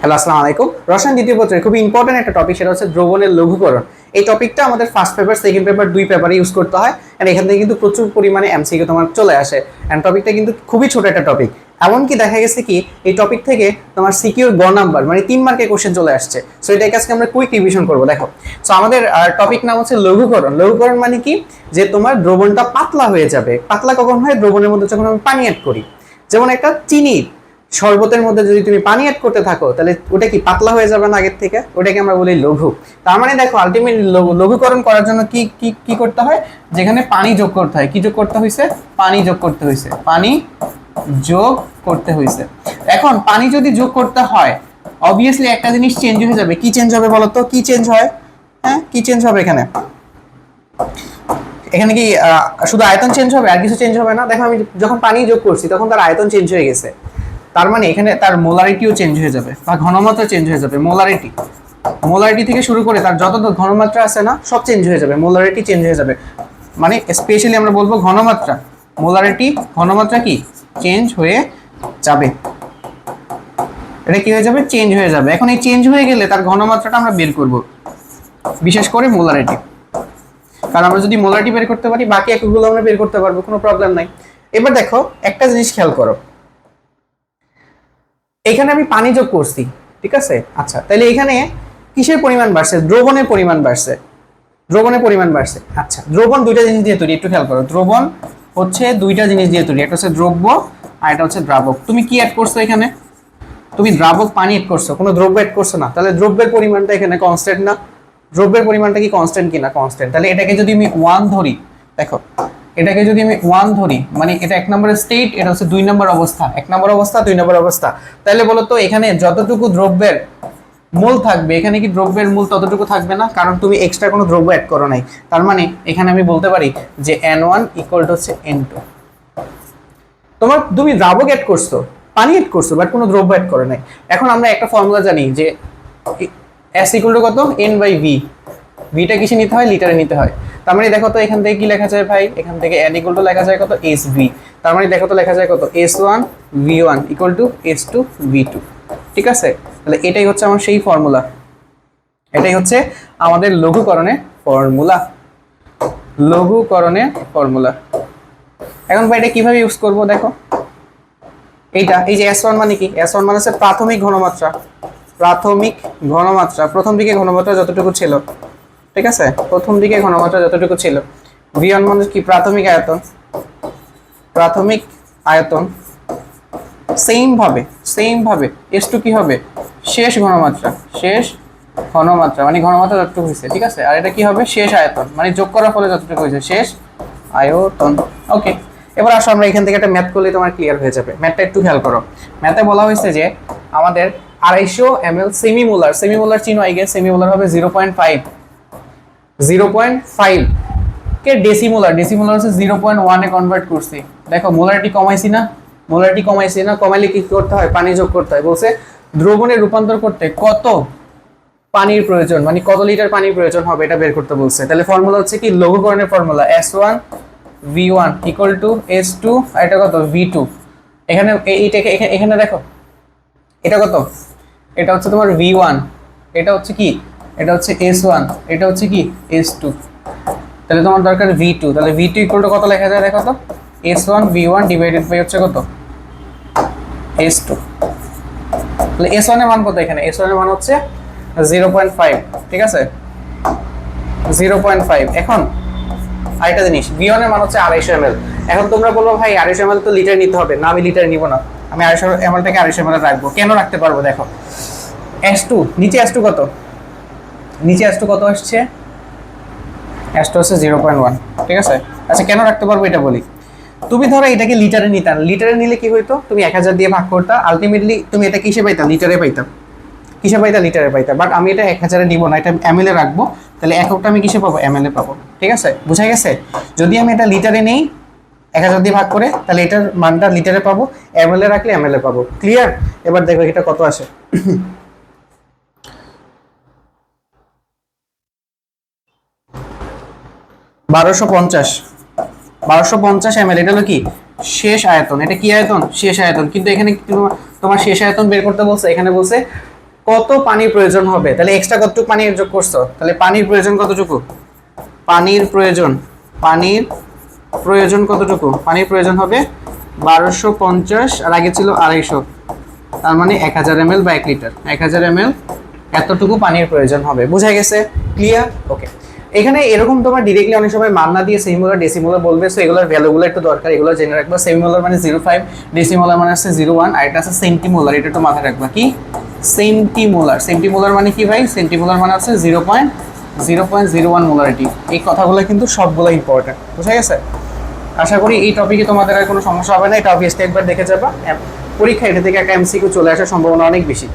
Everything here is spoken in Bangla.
হ্যালো, আসসালামু আলাইকুম। রসায়ন দ্বিতীয় পত্রের খুবই ইম্পর্টেন্ট একটা টপিক, সেটা হচ্ছে দ্রবণের লঘুকরণ। এই টপিকটা আমাদের ফার্স্ট পেপার, সেকেন্ড পেপার, দুই পেপারে ইউজ করতে হয়। এন্ড এখান থেকে কিন্তু প্রচুর পরিমাণে এমসিকিউ তোমার চলে আসে। এন্ড টপিকটা কিন্তু খুবই ছোট একটা টপিক। এমনকি দেখা গেছে কি এই টপিক থেকে তোমার সিকিউর গ নাম্বার মানে 3 মার্কের কোশ্চেন চলে আসছে। সো এটাকে আজকে আমরা কুইক রিভিশন করবো। দেখো, সো আমাদের টপিক নাম হচ্ছে লঘুকরণ। লঘুকরণ মানে কি, যে তোমার দ্রবণটা পাতলা হয়ে যাবে। পাতলা কখন হয়? দ্রবণের মধ্যে যখন আমি পানি অ্যাড করি। যেমন একটা চিনি শরবতের মধ্যে যদি তুমি পানি অ্যাড করতে থাকো, তাহলে ওটা কি পাতলা হয়ে যাবে না আগের থেকে? ওটাকে আমরা বলি লঘু। তার মানে দেখো, আলটিমেটলি লঘুকরণ করার জন্য কি কি কি করতে হয়? যেখানে পানি যোগ করতে হয়। কি যোগ করতে হয়েছে? পানি যোগ করতে হয়েছে। পানি যোগ করতে হয়েছে। এখন পানি যদি যোগ করতে হয়, অবভিয়াসলি একটা জিনিস চেঞ্জ হয়ে যাবে। কি চেঞ্জ হবে বলো তো? কি চেঞ্জ হয়? হ্যাঁ, কি চেঞ্জ হবে এখানে? এখানে কি শুধু আয়তন চেঞ্জ হবে, আর কিছু চেঞ্জ হবে না? দেখো, আমি যখন পানি যোগ করছি তখন তার আয়তন চেঞ্জ হয়ে গেছে। তার মানে এখানে তার মোলারিটিও চেঞ্জ হয়ে যাবে বা ঘনমাত্রা চেঞ্জ হয়ে যাবে। মোলারিটি থেকে শুরু করে তার যত ঘনমাত্রা আছে না, সব চেঞ্জ হয়ে যাবে। মোলারিটি চেঞ্জ হয়ে যাবে, মানে স্পেশালি আমরা বলবো ঘনমাত্রা। মোলারিটি, ঘনমাত্রা কি চেঞ্জ হয়ে যাবে। এটা কি হয়ে যাবে? চেঞ্জ হয়ে যাবে। এখন এই চেঞ্জ হয়ে গেলে তার ঘনমাত্রাটা আমরা বের করব, বিশেষ করে মোলারিটি। কারণ আমরা যদি মোলারিটি বের করতে পারি, বাকি এককগুলো আমরা বের করতে পারবো, কোনো প্রবলেম নাই। এবার দেখো, একটা জিনিস খেয়াল করো, এখানে আমি পানি যোগ করছি, ঠিক আছে? আচ্ছা, তাহলে এখানে কিসের পরিমাণ বাড়ছে? দ্রবণের পরিমাণ বাড়ছে। দ্রবণের পরিমাণ বাড়ছে। আচ্ছা, দ্রবণ দুইটা জিনিস দিয়ে তৈরি, একটু খেয়াল করো। দ্রবণ হচ্ছে দুইটা জিনিস দিয়ে তৈরি, একটা হচ্ছে দ্রব্য আর এটা হচ্ছে দ্রাবক। তুমি কি অ্যাড করছো এখানে? তুমি দ্রাবক পানি অ্যাড করছো, কোনো দ্রব্য অ্যাড করছো না। তাহলে দ্রব্যের পরিমাণটা এখানে কনস্ট্যান্ট না? দ্রব্যের পরিমাণটা কি কনস্ট্যান্ট কিনা? কনস্ট্যান্ট। তাহলে এটাকে যদি আমি 1 ধরি, দেখো এটাকে যদি আমি 1 ধরি, মানে এটা 1 নম্বরের স্টেট, এটা হচ্ছে 2 নম্বর অবস্থা। 1 নম্বর অবস্থা, 2 নম্বর অবস্থা। তাহলে বলো তো, এখানে যতটুকু দ্রব্যের মোল থাকবে, এখানে কি দ্রব্যের মোল ততটুকু থাকবে না? কারণ তুমি এক্সট্রা কোনো দ্রব্য অ্যাড করো নাই। তার মানে এখানে আমি বলতে পারি যে N1 ইকুয়াল টু হচ্ছে N2। তুমি দ্রাবক অ্যাড করছো, পানি অ্যাড করছো, বাট কোনো দ্রব্য অ্যাড করে নাই। এখন আমরা একটা ফর্মুলা জানি যে S ইকুয়াল টু কত? N/V। ভিটা কিসে নিতে হয়? লিটারে নিতে হয়। তার মানে দেখো তো, এখান থেকে কি লেখা যায় ভাই? এখান থেকে N ইকুয়াল টু লেখা যায় কত? SV। তার মানে দেখো তো, লেখা যায় কত? S1 V1 equal to S2 V2। ঠিক আছে? তাহলে এটাই হচ্ছে আমার সেই ফর্মুলা। এটাই হচ্ছে আমাদের লঘুকরণের ফর্মুলা। লঘুকরণের ফর্মুলা। এখন ভাই এটা কিভাবে ইউজ করব? দেখো, এইটা, এই যে S1 মানে কি? S1 মানে হচ্ছে প্রাথমিক ঘনমাত্রা। প্রাথমিক ঘনমাত্রা, প্রথম দিকে ঘনমাত্রা যতটুকু ছিল, ঠিক আছে? প্রথম দিকে ঘনমাত্রা যতটুকু ছিল। V1 মানে কি? প্রাথমিক আয়তন। প্রাথমিক আয়তন। সেম ভাবে S2 কি হবে? শেষ ঘনমাত্রা। শেষ ঘনমাত্রা মানে ঘনমাত্রা যতটুকু হয়েছে, ঠিক আছে? আর এটা কি হবে? শেষ আয়তন, মানে যোগ করার ফলে যতটুকু হয়েছে, শেষ আয়তন। ওকে, এবার আসো আমরা এখান থেকে একটা ম্যাথ করলে তোমার ক্লিয়ার হয়ে যাবে। ম্যাথটা একটু খেয়াল করো। ম্যাথে বলা হয়েছে যে আমাদের 250 ml সেমিমোলার চিনো আই গেস। সেমিমোলার হবে 0.5 কে ডেসিমোলার হচ্ছে 0.1 এ কনভার্ট করছি। দেখো, মোলারিটি কমাইছি না? কমাইলে কি করতে হয়? পানি যোগ করতে হয়। বলছে দ্রবণে রূপান্তর করতে কত পানির প্রয়োজন, মানে কত লিটার পানির প্রয়োজন হবে, এটা বের করতে বলছে। তাহলে ফর্মুলা হচ্ছে কি? লঘুকরণের formula S1 V1 equal to S2 আর এটা কত? V2। এখানে এইটাকে এখানে দেখো, এটা কত? এটা হচ্ছে তোমার V1, এটা হচ্ছে কি? এটা হচ্ছে S1, এটা হচ্ছে কি? S2। তাহলে তোমার দরকার V2। তাহলে V2 ইকুয়াল টু কত লেখা যায়? দেখো তো, S1 V1 ডিভাইডেড বাই হচ্ছে কত? S2। তাহলে S1 এর মান কত? এখানে S1 এর মান হচ্ছে 0.5, ঠিক আছে? 0.5। এখন আরেকটা জিনিস, V1 এর মান হচ্ছে 250 ml। এখন তোমরা বলবো ভাই 250 ml তো লিটার নিতে হবে না। আমি লিটার নিব না, আমি 250 ml থেকে 250 ml রাখবো। কেন রাখতে পারবো? দেখো, S2 নিচে, S2 কত? নিচে S2 কত আসছে? S2 হচ্ছে 0.1, ঠিক আছে? আচ্ছা, কেন রাখতে পারবো এটা বলি। তুমি ধরো এটাকে লিটারে নিতা, লিটারে নিলে কি হইতো? তুমি 1000 দিয়ে ভাগ করতা, আলটিমেটলি তুমি এটা কিসে পাইতা? লিটারে পাইতা। কিসে পাইতা? লিটারে পাইতা। বাট আমি এটা 1000 এ নিব না, এটা ml এ রাখবো। তাহলে এককটা আমি কিসে পাবো? ml এ পাবো। ঠিক আছে? বুঝা গেছে? যদি আমি এটা লিটারে নেই 1000 দিয়ে ভাগ করে, তাহলে এটার মানটা লিটারে পাবো, ml এ রাখলে ml এ পাবো। ক্লিয়ার? এবার দেখো এটা কত আসে। 1250 ml। এটা হলো কি? শেষ আয়তন। এটা কি আয়তন? শেষ আয়তন। কিন্তু এখানে তোমার শেষ আয়তন বের করতে বলছে। এখানে বলছে কত পানির প্রয়োজন হবে, তাহলে এক্সট্রা কতটুকু পানি যোগ করছো, তাহলে পানির প্রয়োজন কতটুকু, পানির প্রয়োজন, পানির প্রয়োজন কতটুকু, পানির প্রয়োজন হবে 1250 আর আগে ছিল 250, তার মানে 1000 ml বা 1 লিটার, 1000 ml এতটুকু পানির প্রয়োজন হবে। বুঝা গেছে? ক্লিয়ার? ওকে। এখানে এরকম তোমার ডিরেক্টলি অনেক সময় মান না দিয়ে সেমিমোলার ডেসিমোলার বলবে, সো এগুলোর ভ্যালুগুলো একটু দরকার, এগুলো জেনে রাখবা। সেমিমোলার মানে 0.5, ডেসিমোলার মানে আছে 0.1, আর এটা আছে সেন্টিমোলার, এটা একটু মাথায় রাখবা। কি সেন্টিমোলার, সেন্টিমোলার মানে কি ভাই, সেন্টিমোলার মানে আছে 0.01 মোলারিটি। এই কথাগুলো কিন্তু সবগুলো ইম্পর্টেন্ট। বুঝা গেছে? আশা করি এই টপিকে তোমাদের আর কোনো সমস্যা হবে না, এটা অবভিয়াসলি একবার দেখে যাবা, পরীক্ষা এটা থেকে একটা এমসিকিউ চলে আসার সম্ভাবনা অনেক বেশি।